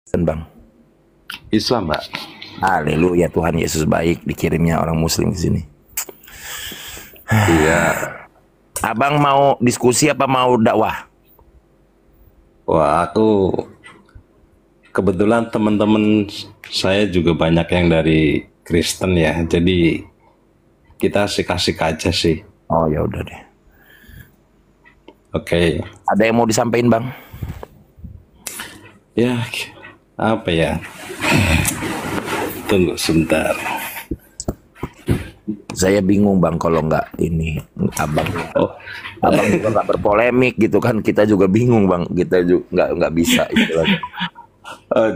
Bang. Islam, Mbak. Haleluya, Tuhan Yesus baik, dikirimnya orang muslim ke sini. Iya. Abang mau diskusi apa mau dakwah? Wah, aku kebetulan teman-teman saya juga banyak yang dari Kristen ya. Jadi kita asik-asik aja sih. Oh ya udah deh. Oke. Ada yang mau disampaikan, Bang? Ya, apa ya? Tunggu sebentar. Saya bingung, Bang, kalau nggak ini abang juga nggak berpolemik gitu kan, kita juga bingung, Bang, kita juga nggak bisa itu lagi.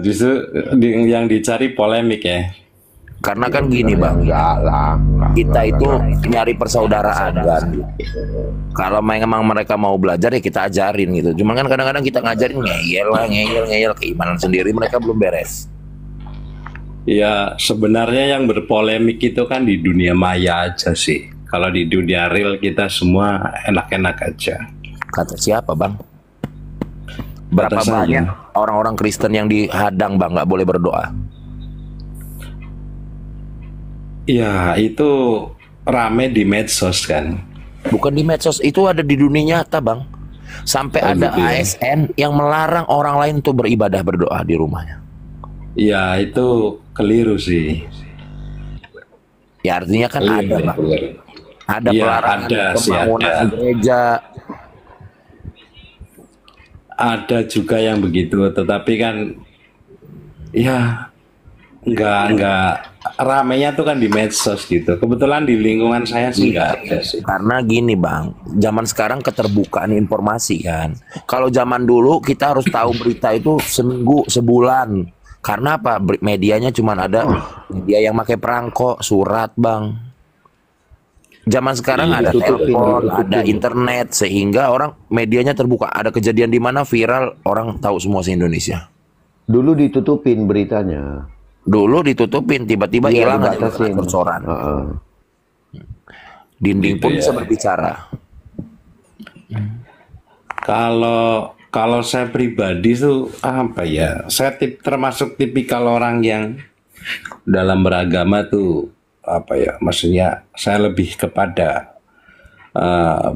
Justru yang dicari polemik ya. Karena kan gini, Bang, kita itu nyari persaudaraan kan. Kalau memang mereka mau belajar ya kita ajarin gitu. Cuman kan kadang-kadang kita ngajarin ngeyel keimanan sendiri mereka belum beres. Ya, sebenarnya yang berpolemik itu kan di dunia maya aja sih. Kalau di dunia real kita semua enak-enak aja. Kata siapa, Bang? Berapa Kata saya. banyak orang-orang Kristen yang dihadang, Bang, nggak boleh berdoa? Ya, itu rame di medsos kan. Bukan di medsos, itu ada di dunia nyata, Bang. Sampai ada gitu ya. ASN yang melarang orang lain untuk beribadah berdoa di rumahnya. Ya, itu keliru sih. Ya artinya kan Keliru, ada, Bang. keliru. Ada Iya, pelarangan ada sih, pembangunan ada. gereja. Ada juga yang begitu, tetapi kan ya nggak ramenya tuh kan di medsos gitu. Kebetulan di lingkungan saya sih nggak ada sih. Karena gini, Bang, zaman sekarang keterbukaan informasi kan. Kalau zaman dulu kita harus tahu berita itu seminggu, sebulan. Karena apa? Medianya cuma ada media yang pakai perangko, surat, Bang. Zaman sekarang Iya, ada telepon, ada internet, sehingga orang medianya terbuka. Ada kejadian di mana viral, orang tahu semua se-Indonesia. Dulu ditutupin beritanya. Dulu ditutupin, tiba-tiba Iya, hilang aja dibatasin. bocoran. Heeh. Dinding Gitu pun ya. bisa berbicara. Kalau saya pribadi tuh apa ya? Saya termasuk tipikal orang yang dalam beragama tuh apa ya? Maksudnya saya lebih kepada eh,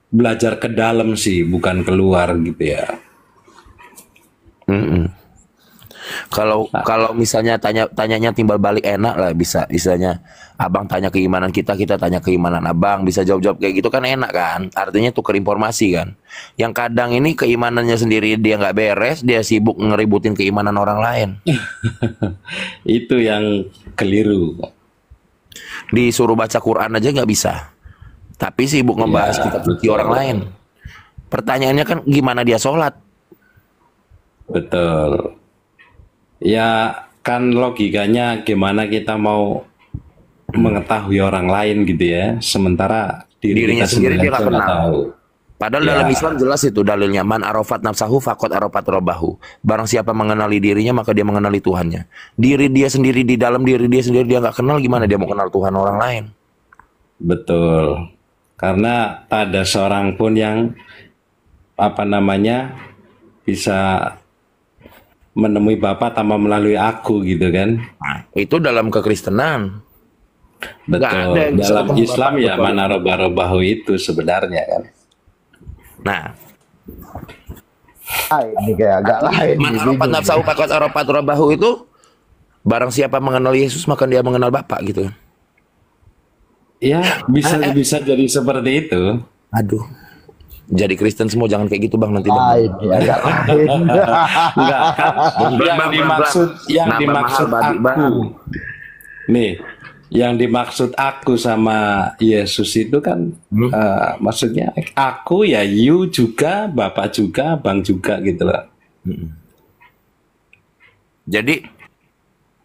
belajar ke dalam sih, bukan keluar gitu ya. Kalau misalnya tanyanya timbal balik enak lah, bisa istilahnya abang tanya keimanan kita tanya keimanan abang, bisa jawab kayak gitu kan enak kan, artinya tuker informasi kan. Yang kadang ini keimanannya sendiri dia nggak beres, dia sibuk ngeributin keimanan orang lain. Itu yang keliru. Disuruh baca Quran aja nggak bisa, tapi sibuk ngebahas kitab suci orang lain. Pertanyaannya kan gimana dia sholat? Betul. Ya kan logikanya gimana kita mau mengetahui orang lain gitu ya, sementara Dirinya kita sendiri dia aja nggak kenal. tahu. Padahal Ya. dalam Islam jelas itu dalilnya, man arafat nafsahu faqad arafat rabbahu. Barang siapa mengenali dirinya maka dia mengenali Tuhannya. Diri dia sendiri, di dalam diri dia sendiri dia nggak kenal, gimana dia mau kenal Tuhan orang lain? Betul. Karena tak ada seorang pun yang apa namanya bisa menemui Bapa tanpa melalui aku gitu kan. Nah, itu dalam kekristenan. Nggak ada Betul. yang bisa Dalam ketemu Islam Bapak ya kecuali- mana robahu itu sebenarnya kan. Nah, Ini kayak agak lain. man arafat nafsahu faqad arafat rabbahu itu barang siapa mengenal Yesus maka dia mengenal Bapa gitu. Ya bisa jadi seperti itu. Aduh. Jadi Kristen semua jangan kayak gitu, Bang, nanti Bang. Lain, ya, agak lain. Enggak kan? Yang Bang, dimaksud yang nambah dimaksud mahal, aku. Bang. Nih, yang dimaksud aku sama Yesus itu kan maksudnya aku ya you juga, Bapak juga, Bang juga gitu loh. Jadi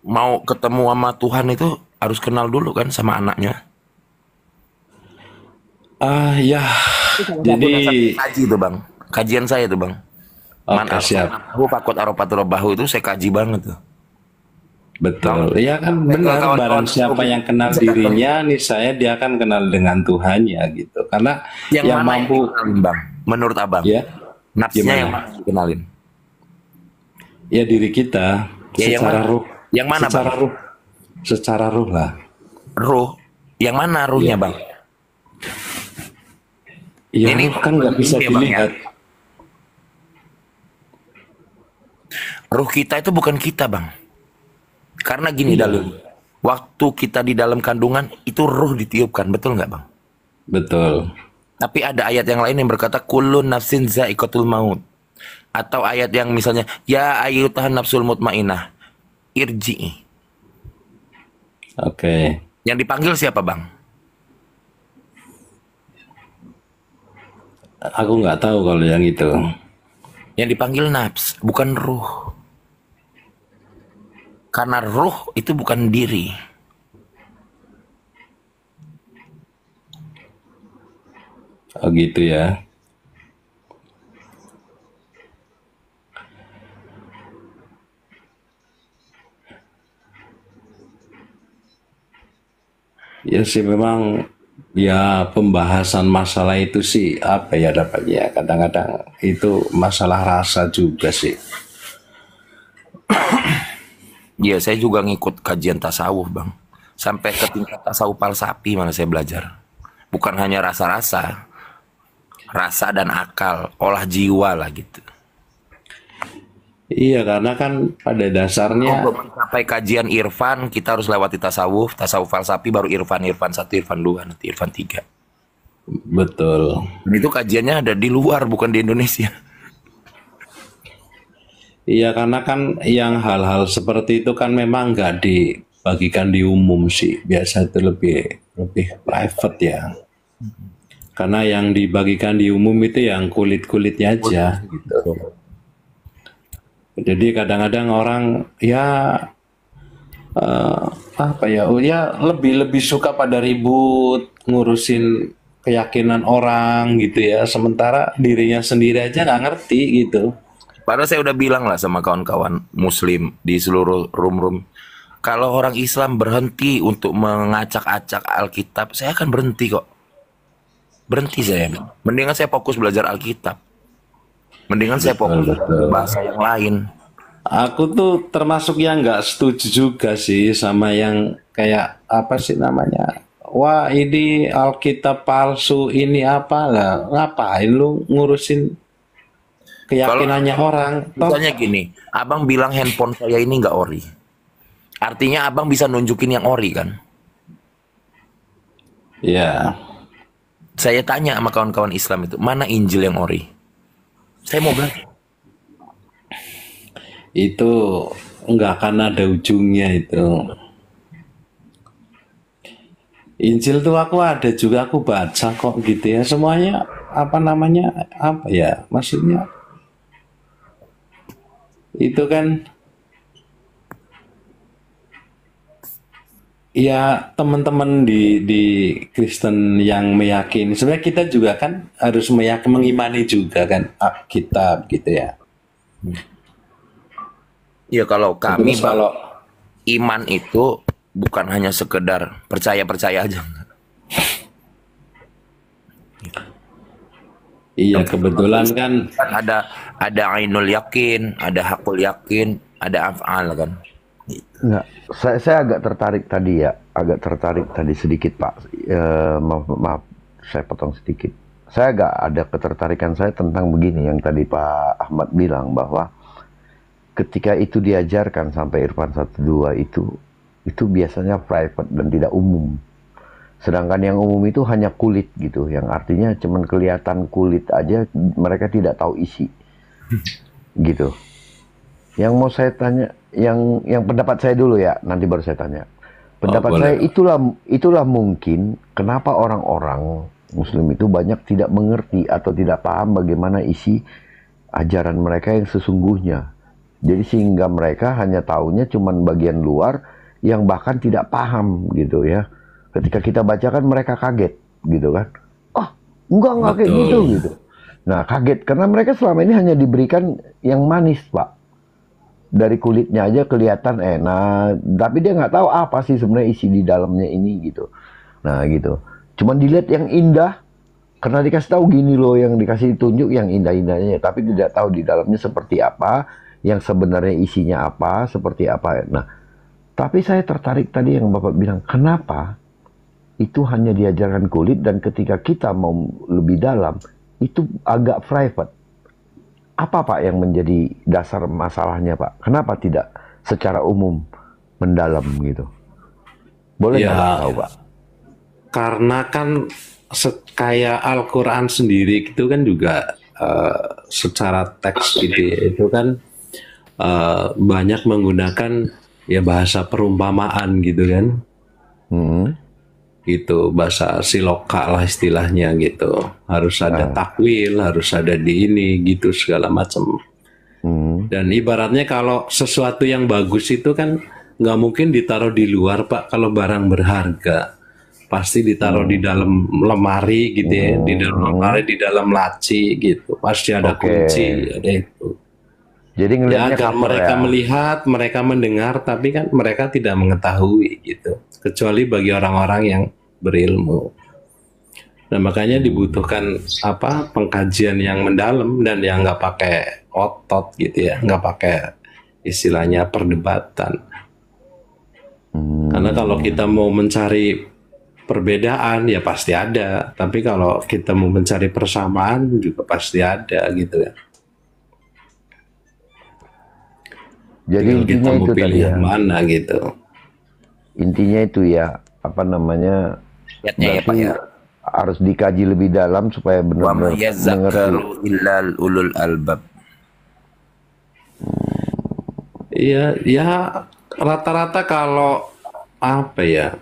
mau ketemu sama Tuhan itu harus kenal dulu kan sama anaknya. Ya. Jadi Kaji itu, Bang. Kajian saya itu, Bang. Man oke, siap. aku fakut arafat rabbahu itu saya kaji banget tuh. Betul. Ya kan benar, barang siapa yang kenal dirinya nih saya dia akan kenal dengan Tuhannya gitu. Karena yang mana mampu dikenalin, Bang? Menurut Abang, ya nafsnya gimana? yang mana dikenalin? Ya diri kita Ya yang secara mana? ruh, Yang mana bang? secara ruh lah. Ruh. Yang mana ruhnya Iya. bang? Ya Ini ruh kan nggak bisa ini ya, Bang, ya. dilihat. Ruh kita itu bukan kita bang. Karena gini Iya. Dalil. Waktu kita di dalam kandungan itu ruh ditiupkan, betul nggak bang? Betul. Tapi ada ayat yang lain yang berkata kullun nafsin za'iqatul maut. Atau ayat yang misalnya ya ayyuhan nafsul mutmainnah irji'i. Oke. Yang dipanggil siapa bang? Aku nggak tahu kalau yang itu. Yang dipanggil nafs, bukan ruh. Karena ruh itu bukan diri. Oh gitu ya. Ya sih memang ya pembahasan masalah itu sih apa ya dapatnya kadang-kadang itu masalah rasa juga sih. Iya, saya juga ngikut kajian tasawuf, Bang. Sampai ke tingkat tasawuf falsafi mana saya belajar. Bukan hanya rasa-rasa, rasa dan akal, olah jiwa lah gitu. Iya karena kan pada dasarnya Untuk mencapai kajian irfan, kita harus lewati tasawuf, tasawuf falsafi baru irfan, irfan 1, irfan 2, nanti irfan 3. betul. Dan itu kajiannya ada di luar, bukan di Indonesia. Iya karena kan yang hal-hal seperti itu kan memang nggak dibagikan di umum sih. Biasa itu lebih lebih private ya. Karena yang dibagikan di umum itu yang kulit-kulitnya aja gitu. Jadi kadang-kadang orang ya apa ya? Oh ya lebih suka pada ribut ngurusin keyakinan orang gitu ya. Sementara dirinya sendiri aja nggak ngerti gitu. Padahal saya udah bilang lah sama kawan-kawan muslim di seluruh room-room. Kalau orang Islam berhenti untuk mengacak-acak Alkitab, saya akan berhenti kok. Berhenti saya. Mendingan saya fokus belajar Alkitab. Mendingan saya fokus Betul. bahasa yang lain. Aku tuh termasuk yang nggak setuju juga sih sama yang kayak apa sih namanya? Wah ini Alkitab palsu ini apa lah? Ngapain lu ngurusin keyakinannya orang? Toh, Misalnya gini, abang bilang handphone saya ini nggak ori. Artinya abang bisa nunjukin yang ori kan? ya Saya tanya sama kawan-kawan Islam itu, mana Injil yang ori? Saya mau belajar. itu nggak akan ada ujungnya itu. Injil tuh aku ada juga aku baca kok gitu ya. Semuanya apa namanya apa ya? Maksudnya itu kan ya teman-teman di Kristen yang meyakini sebenarnya kita juga kan harus mengimani juga kan kitab gitu ya. Ya kalau kami Terus kalau iman itu bukan hanya sekedar percaya-percaya aja. iya kebetulan kan Kan ada ainul yakin, ada hakul yakin, ada af'al kan. Enggak, saya agak tertarik tadi ya, agak tertarik tadi sedikit Pak. Maaf, saya potong sedikit. Saya agak ada ketertarikan saya tentang begini yang tadi Pak Ahmad bilang bahwa ketika itu diajarkan sampai Irfan 1 2 itu biasanya private dan tidak umum. Sedangkan yang umum itu hanya kulit gitu, yang artinya cuman kelihatan kulit aja, mereka tidak tahu isi. Gitu. Yang mau saya tanya, yang pendapat saya dulu ya, nanti baru saya tanya. Pendapat boleh. saya itulah mungkin kenapa orang-orang Muslim itu banyak tidak mengerti atau tidak paham bagaimana isi ajaran mereka yang sesungguhnya. Jadi sehingga mereka hanya taunya cuman bagian luar yang bahkan tidak paham gitu ya. Ketika kita bacakan mereka kaget gitu kan. Oh, enggak kayak Betul. gitu. Nah, kaget karena mereka selama ini hanya diberikan yang manis, Pak. Dari kulitnya aja kelihatan enak, tapi dia nggak tahu apa sih sebenarnya isi di dalamnya ini gitu. Nah, gitu. Cuman dilihat yang indah karena dikasih tahu gini loh, yang dikasih tunjuk yang indah-indahnya, tapi tidak tahu di dalamnya seperti apa. yang sebenarnya isinya apa, seperti apa. Nah, tapi saya tertarik tadi yang Bapak bilang, kenapa itu hanya diajarkan kulit dan ketika kita mau lebih dalam, itu agak private. Apa Pak yang menjadi dasar masalahnya Pak? Kenapa tidak secara umum mendalam gitu? Boleh nggak Ya, tahu Pak? karena kan kayak Al-Quran sendiri gitu kan juga secara teks gitu ya, itu kan banyak menggunakan ya bahasa perumpamaan gitu kan, Hmm. gitu bahasa siloka lah istilahnya gitu, harus ada takwil, harus ada di ini gitu segala macam. Dan ibaratnya kalau sesuatu yang bagus itu kan nggak mungkin ditaruh di luar Pak. Kalau barang berharga pasti ditaruh di dalam lemari gitu ya, di dalam lemari, di dalam laci gitu, pasti ada Oke. kunci, ada itu. Jadi Ya ngelihatnya agar cover mereka ya. melihat, mereka mendengar, tapi kan mereka tidak mengetahui gitu. Kecuali bagi orang-orang yang berilmu. Nah makanya dibutuhkan apa pengkajian yang mendalam dan yang nggak pakai otot gitu ya, nggak pakai istilahnya perdebatan. Karena kalau kita mau mencari perbedaan ya pasti ada, tapi kalau kita mau mencari persamaan juga pasti ada gitu ya. Jadi Tinggal kita intinya mau itu tadi pilih ya. yang mana gitu. Intinya itu ya, apa namanya, Ayatnya ya Pak berarti ya. harus dikaji lebih dalam supaya Wa ma benar-benar mengerti. yazakkaru illal ulul albab. Iya, ya rata-rata kalau apa ya,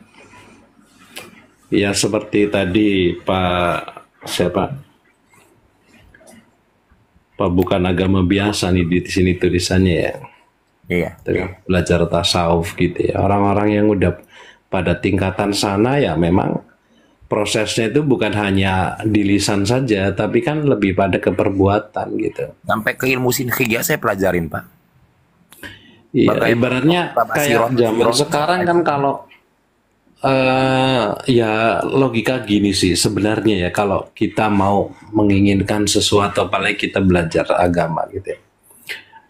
ya seperti tadi Pak siapa, Pak bukan agama biasa nih di sini tulisannya ya. Iya. Belajar tasawuf gitu ya. Orang-orang yang udah pada tingkatan sana ya memang prosesnya itu bukan hanya di lisan saja, tapi kan lebih pada keperbuatan gitu. Sampai ke ilmu sinkhiyah saya pelajarin Pak. Iya, Bagaimana ibaratnya Bapak kayak zaman sekarang kan kalau ya logika gini sih sebenarnya ya, kalau kita mau menginginkan sesuatu apalagi kita belajar agama gitu ya.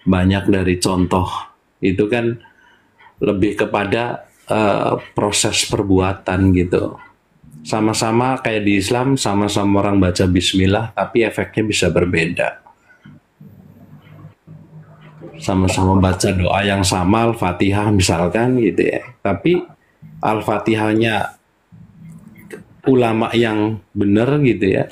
Banyak dari contoh itu kan lebih kepada proses perbuatan gitu. Sama-sama kayak di Islam, sama-sama orang baca bismillah, tapi efeknya bisa berbeda. Sama-sama baca doa yang sama, Al-Fatihah misalkan gitu ya. Tapi Al-Fatihahnya ulama yang benar gitu ya.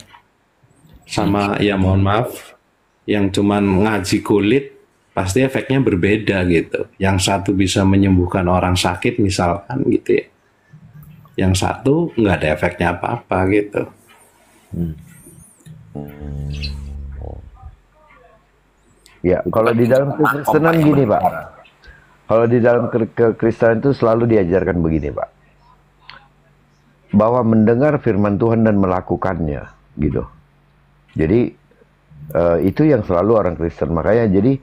Sama ya mohon maaf, yang cuman ngaji kulit, pasti efeknya berbeda gitu. Yang satu bisa menyembuhkan orang sakit misalkan gitu ya. Yang satu nggak ada efeknya apa-apa gitu. Ya, kalau di dalam kekristenan gini Pak. Kalau di dalam kekristenan itu selalu diajarkan begini Pak. Bahwa mendengar firman Tuhan dan melakukannya gitu. Jadi itu yang selalu orang Kristen. Makanya jadi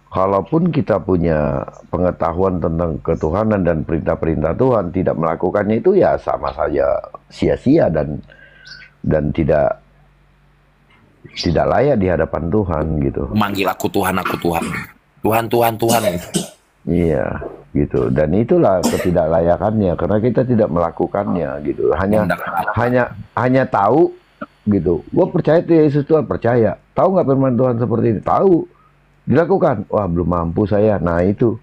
kalaupun kita punya pengetahuan tentang ketuhanan dan perintah-perintah Tuhan, tidak melakukannya itu ya sama saja sia-sia dan tidak layak di hadapan Tuhan gitu. Manggil aku Tuhan, Tuhan, Tuhan, Tuhan. Iya, gitu. Dan itulah ketidaklayakannya karena kita tidak melakukannya gitu. Hanya tahu gitu. Gue percaya tuh Yesus Tuhan, percaya. Tahu nggak firman Tuhan seperti ini? Tahu. Dilakukan. Wah, belum mampu saya. Nah, itu.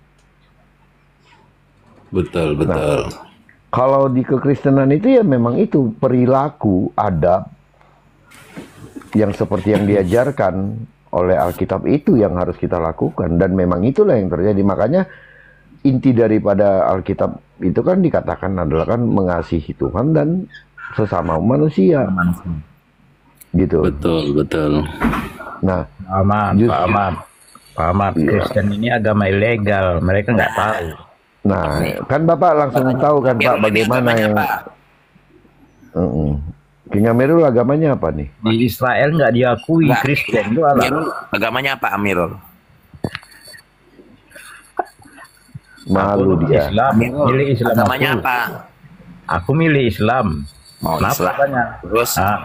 Betul, betul. Nah, kalau di kekristenan itu ya memang itu perilaku, adab yang seperti yang diajarkan oleh Alkitab itu yang harus kita lakukan dan memang itulah yang terjadi. Makanya inti daripada Alkitab itu kan dikatakan adalah kan mengasihi Tuhan dan sesama manusia. Gitu. Betul, betul. Nah, Pak Ahmad, Kristen ini agama ilegal, mereka nggak tahu. nah, kan Bapak langsung tahu kan Pak bagaimana yang King Amirul agamanya apa nih? Di Israel nggak diakui Kristen itu apa? Amirul, agamanya apa Amirul? Malu dia. Islam, milih Islam Agamanya aku. apa? Aku milih Islam. Mau Kenapa Islam. katanya? Terus Ah,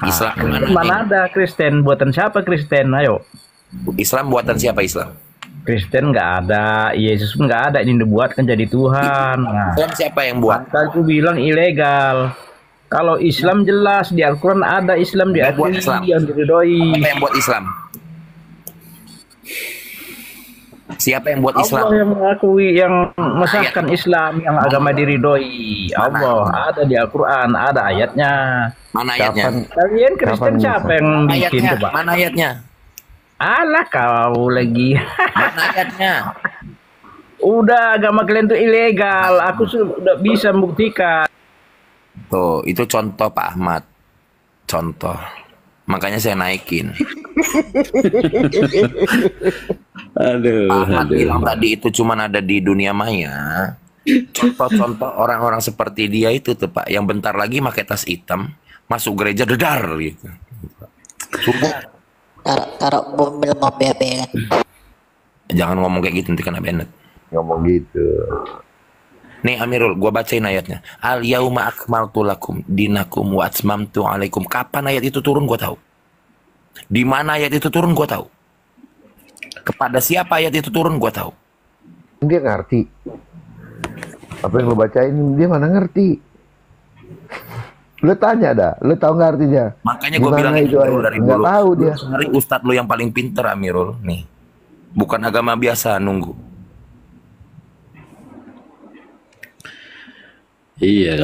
Islam mana ada Kristen? Buatan siapa Kristen? Ayo. Islam buatan siapa Islam? Kristen nggak ada, Yesus pun nggak ada, ini dibuatkan jadi Tuhan. Nah, Islam siapa yang buat? maka aku bilang ilegal. Kalau Islam jelas di Al-Quran ada, Islam Yang buat diakui, Islam. yang diridhoi. Siapa yang buat Islam? Siapa yang buat Islam? Allah yang mengakui, yang mesahkan Islam, yang agama diridhoi. Allah ada di Al-Quran, ada ayatnya. Mana ayatnya? Kapan Kalian Kristen Kapan siapa yang bikin Ayatnya, coba? mana ayatnya? Alah kau lagi. Mana ayatnya? Udah agama kalian tuh ilegal. Aku sudah bisa membuktikan. Tuh, itu contoh Pak Ahmad. Contoh. Makanya saya naikin. Aduh, Pak Ahmad aduh. bilang tadi itu cuman ada di dunia maya. Contoh-contoh orang-orang seperti dia itu tuh Pak, yang bentar lagi pakai tas hitam, masuk gereja dedar gitu. Sumpah. Taruh mobil mau BAB kan. Jangan ngomong kayak gitu nanti kena Bennett. ngomong gitu? Nih Amirul, gua bacain ayatnya. Al yauma akmaltu lakum dinakum wa atmamtu alaikum. Kapan ayat itu turun gua tahu. Di mana ayat itu turun gua tahu. Kepada siapa ayat itu turun gua tahu. Dia ngerti. Apa yang lo bacain dia mana ngerti? Lo tanya dah, lo tahu nggak artinya? Makanya gue Gimana bilang itu Amirul ayat? dari Nggak dulu. tahu dia. Cari ustadz lu yang paling pinter Amirul nih. Bukan agama biasa nunggu. Iya,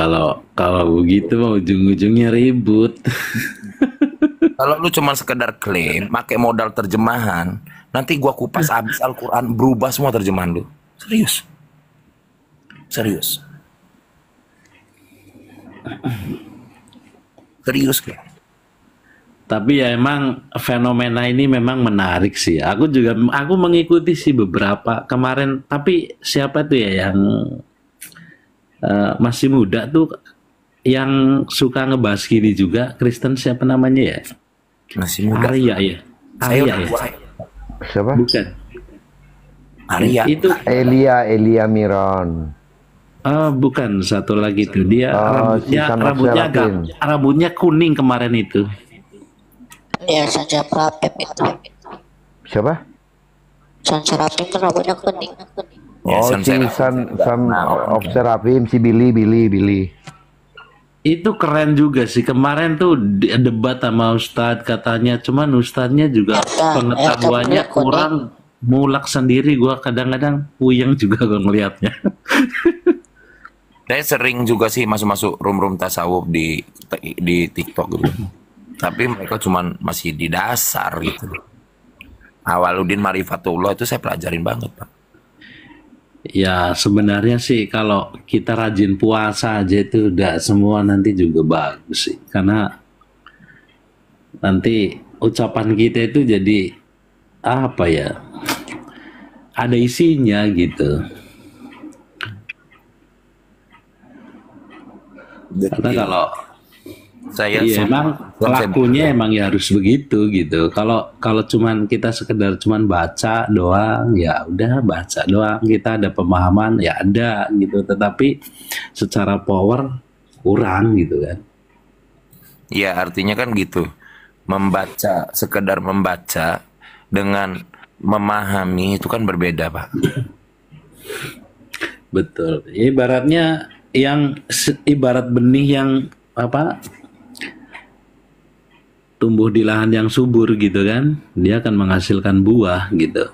kalau begitu mah ujung-ujungnya ribut. Kalau lu cuma sekedar klaim, pakai modal terjemahan, nanti gua kupas habis Al-Quran, berubah semua terjemahan lu. Serius. Serius. Serius kayak. Tapi ya emang fenomena ini memang menarik sih. Aku mengikuti sih beberapa kemarin. Tapi siapa tuh ya yang masih muda tuh yang suka ngebahas gini juga, Kristen siapa namanya ya? Masih muda. Arya ya. Saya Arya udah ya. tua. Siapa? Bukan. Arya. Itu Elia Miron. bukan satu lagi tuh. Dia Susan Oxelapin. rambutnya kuning kemarin itu. Ya Sanja Prapep itu. Siapa? Sanja Prapep kan rambutnya kuning. Ya, Oh, San si Serapim. San of Serapim, si Billy. Itu keren juga sih. Kemarin tuh debat sama Ustadz katanya. Cuman Ustadznya juga pengetahuannya kuning. kurang, mulak sendiri. Gua kadang-kadang puyeng juga gua ngelihatnya. Saya sering juga sih masuk-masuk room-room tasawuf di TikTok gitu. Tapi mereka cuman masih di dasar gitu. Awaluddin Marifatullah itu saya pelajarin banget, Pak. Ya sebenarnya sih kalau kita rajin puasa aja itu udah semua nanti juga bagus sih. Karena nanti ucapan kita itu jadi apa ya? Ada isinya gitu. Karena kalau Saya iya, emang pelakunya emang ya harus begitu gitu. Kalau cuman kita sekedar cuman baca doang, ya udah baca doang. Kita ada pemahaman, ya ada gitu. Tetapi secara power kurang gitu kan. ya artinya kan gitu. Membaca, sekedar membaca dengan memahami itu kan berbeda, Pak. Betul. Ibaratnya ibarat benih yang apa? Tumbuh di lahan yang subur gitu kan, dia akan menghasilkan buah gitu.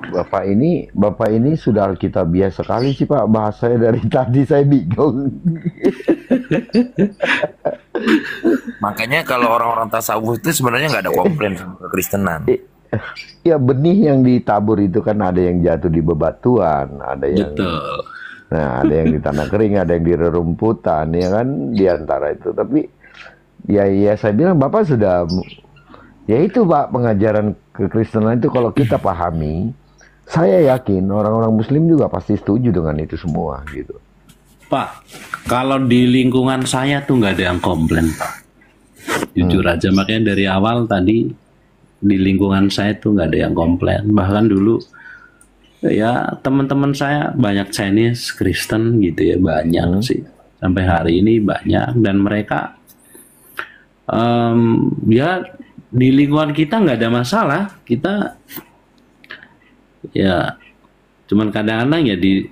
Bapak ini sudah alkitabiah sekali sih Pak, bahasanya dari tadi saya bingung. Makanya kalau orang-orang tasawuf itu sebenarnya nggak ada komplain sama kekristenan. Ya benih yang ditabur itu kan ada yang jatuh di bebatuan, ada yang Betul. Nah, ada yang di tanah kering, ada yang di rerumputan, ya kan, di antara itu. Tapi, ya saya bilang, Bapak sudah, ya itu Pak, pengajaran kekristenan itu kalau kita pahami, saya yakin orang-orang muslim juga pasti setuju dengan itu semua, gitu. Pak, kalau di lingkungan saya tuh nggak ada yang komplain, Pak. Jujur aja, makanya dari awal tadi, di lingkungan saya tuh nggak ada yang komplain. Bahkan dulu, ya teman-teman saya banyak Chinese, Kristen gitu ya, banyak sih sampai hari ini banyak, dan mereka Ya di lingkungan kita nggak ada masalah, kita ya cuman kadang-kadang ya di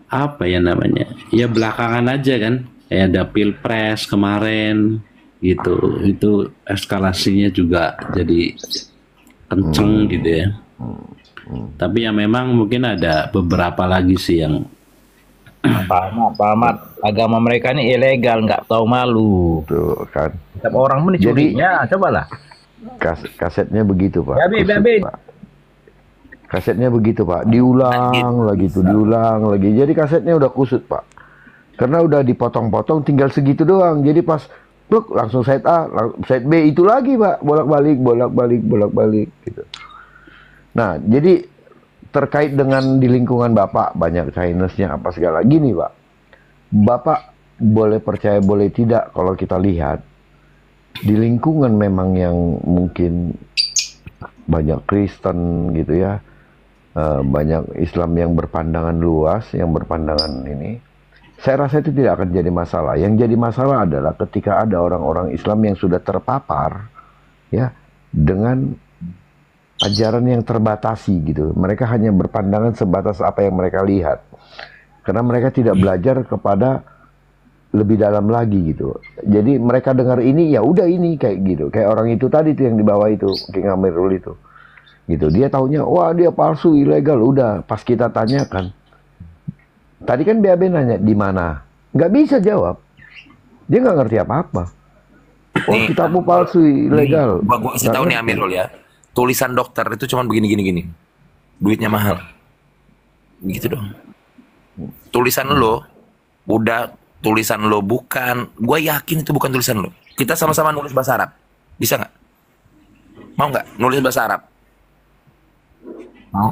apa ya namanya, ya belakangan aja kan, kayak ada pilpres kemarin gitu, itu eskalasinya juga jadi kenceng gitu ya. Tapi ya memang mungkin ada beberapa lagi sih yang Pak Ahmad, agama mereka ini ilegal, nggak tahu malu. Tuh kan. Setiap orang pun Jadi dicurinya, cobalah. kasetnya begitu Pak. Babe, Kusut, babe. Pak. Kasetnya begitu Pak, diulang lagi tuh, diulang lagi. Jadi kasetnya udah kusut Pak. Karena udah dipotong-potong, tinggal segitu doang. Jadi pas pluk langsung side A, side B itu lagi Pak, bolak-balik gitu. Nah, jadi terkait dengan di lingkungan Bapak banyak Chinese-nya apa segala gini Pak. Bapak boleh percaya boleh tidak kalau kita lihat di lingkungan memang yang mungkin banyak Kristen gitu ya, banyak Islam yang berpandangan luas, yang berpandangan ini, saya rasa itu tidak akan jadi masalah. Yang jadi masalah adalah ketika ada orang-orang Islam yang sudah terpapar ya dengan ajaran yang terbatasi gitu. Mereka hanya berpandangan sebatas apa yang mereka lihat. Karena mereka tidak belajar kepada lebih dalam lagi gitu. Jadi mereka dengar ini ya udah ini kayak gitu. Kayak orang itu tadi tuh yang di bawah itu, King Amirul itu. Gitu. Dia taunya wah dia palsu, ilegal. Udah pas kita tanyakan. Tadi kan BAB nanya di mana? Nggak bisa jawab. Dia nggak ngerti apa-apa. Oh Nih, kitabmu palsu, ilegal. Gua kasih Nggak tahu nih ngerti. Amirul ya. Tulisan dokter itu cuma begini. Duitnya mahal. Gitu dong. Tulisan lo udah tulisan lo bukan, gue yakin itu bukan tulisan lo. Kita sama-sama nulis bahasa Arab. Bisa nggak? Mau nggak nulis bahasa Arab? Mau.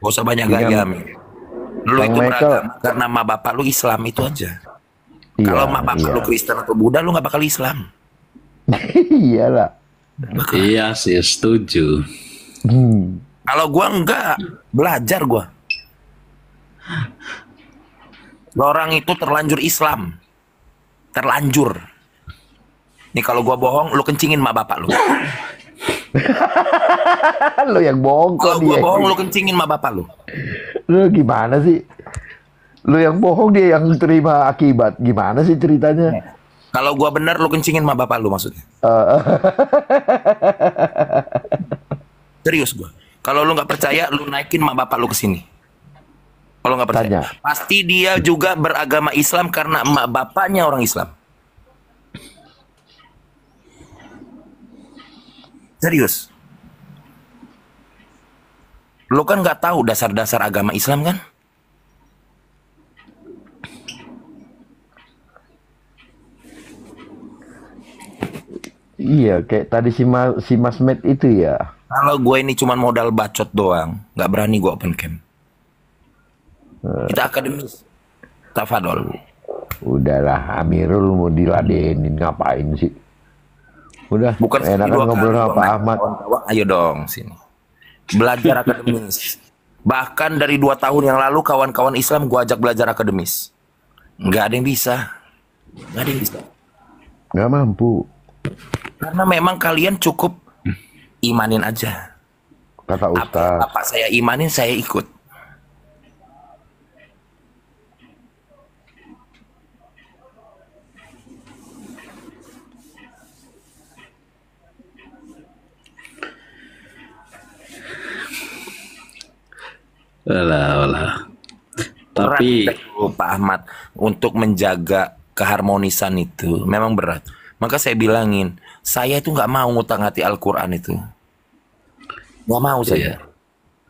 Gak usah banyak gaya, Amir. Lu Bang itu Michael. beragama karena ma bapak lu Islam itu aja. Iya, Kalau ma bapak iya. lu Kristen atau Buddha, lu nggak bakal Islam. Iyalah. iya sih setuju. Kalau gua enggak, belajar gua. Orang itu terlanjur Islam. Terlanjur. Nih kalau gua bohong, lu kencingin ma bapak lu. Lo yang bohong Kalau kok gua dia. bohong, lu kencingin ma bapak lu. Lo gimana sih? Lo yang bohong dia yang terima akibat. Gimana sih ceritanya? Kalau gua benar, lu kencingin ma bapak lu maksudnya. Serius gua. Kalau lu nggak percaya, lu naikin ma bapak lu ke sini. Kalau nggak percaya, Tanya. pasti dia juga beragama Islam karena emak bapaknya orang Islam. Serius. Lu kan nggak tahu dasar-dasar agama Islam kan? Iya, kayak tadi si Mas Med itu ya. Kalau gue ini cuma modal bacot doang, nggak berani gue open camp. Kita akademis. Tafadol. Udahlah, Amirul mau diladenin ngapain sih? Udah, Bukan enakan dua ngobrol kali, sama Pak Bang. Ahmad. Kawan-kawan, ayo dong sini. Belajar akademis. Bahkan dari 2 tahun yang lalu kawan-kawan Islam gue ajak belajar akademis. Nggak ada yang bisa. Nggak ada yang bisa. Nggak mampu, Karena memang kalian cukup imanin aja. kata Ustaz. Apa saya imanin, saya ikut. Alah. Tapi Berat itu, Pak Ahmad, untuk menjaga keharmonisan itu memang berat. Maka saya bilangin, saya itu nggak mau ngutang-hati Al-Quran itu. Nggak mau saya. Iya.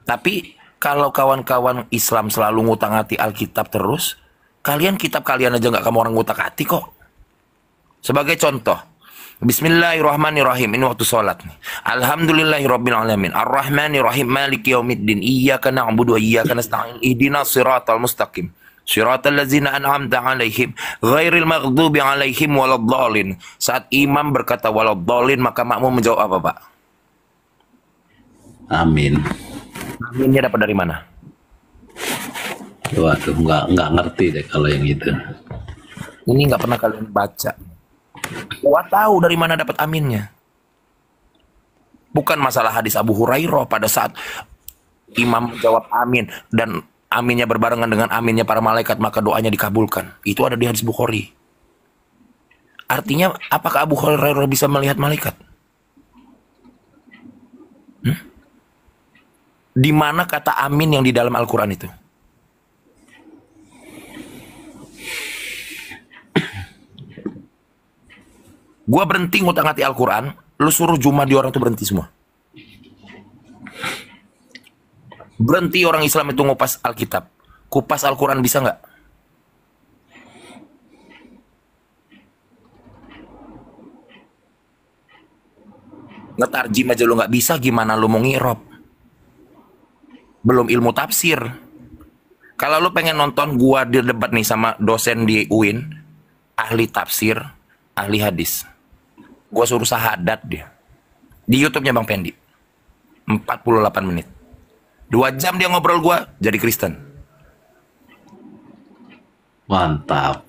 Tapi kalau kawan-kawan Islam selalu ngutang-hati Alkitab terus, kitab kalian aja nggak kamu orang ngutang-hati kok. Sebagai contoh, Bismillahirrahmanirrahim. Ini waktu sholat nih. Alhamdulillahirrabbilalamin. Ar-Rahmanirrahim. Maliki yaumiddin. Iyyaka na'budu wa iyyaka nasta'in. Ihdinas siratal mustaqim. Siratal ladzina an'amta 'alaihim ghairil maghdubi 'alaihim waladdallin. Saat imam berkata waladdallin, maka makmum menjawab apa, Pak? amin. Aminnya dapat dari mana? Waduh, nggak ngerti deh kalau yang itu. Ini nggak pernah kalian baca. Gua tahu dari mana dapat aminnya. Bukan masalah hadis Abu Hurairah pada saat imam menjawab amin dan aminnya berbarengan dengan aminnya para malaikat maka doanya dikabulkan. Itu ada di hadis Bukhari. Artinya apakah Abu Hurairah bisa melihat malaikat? Di mana kata amin yang di dalam Al-Quran itu? Gua berhenti ngutang-ngatik Al-Quran, lu suruh Jumadi orang itu berhenti semua. Berhenti orang Islam itu ngupas Alkitab. Kupas Al-Quran bisa nggak? Ngetarjim aja lu nggak bisa, gimana lu mau ngirob? Belum ilmu tafsir. Kalau lu pengen nonton gua di debat nih sama dosen di UIN, ahli tafsir, ahli hadis. Gua suruh sahadat dia. Di YouTube-nya Bang Pendi. 48 menit. 2 jam dia ngobrol gua jadi Kristen. Mantap.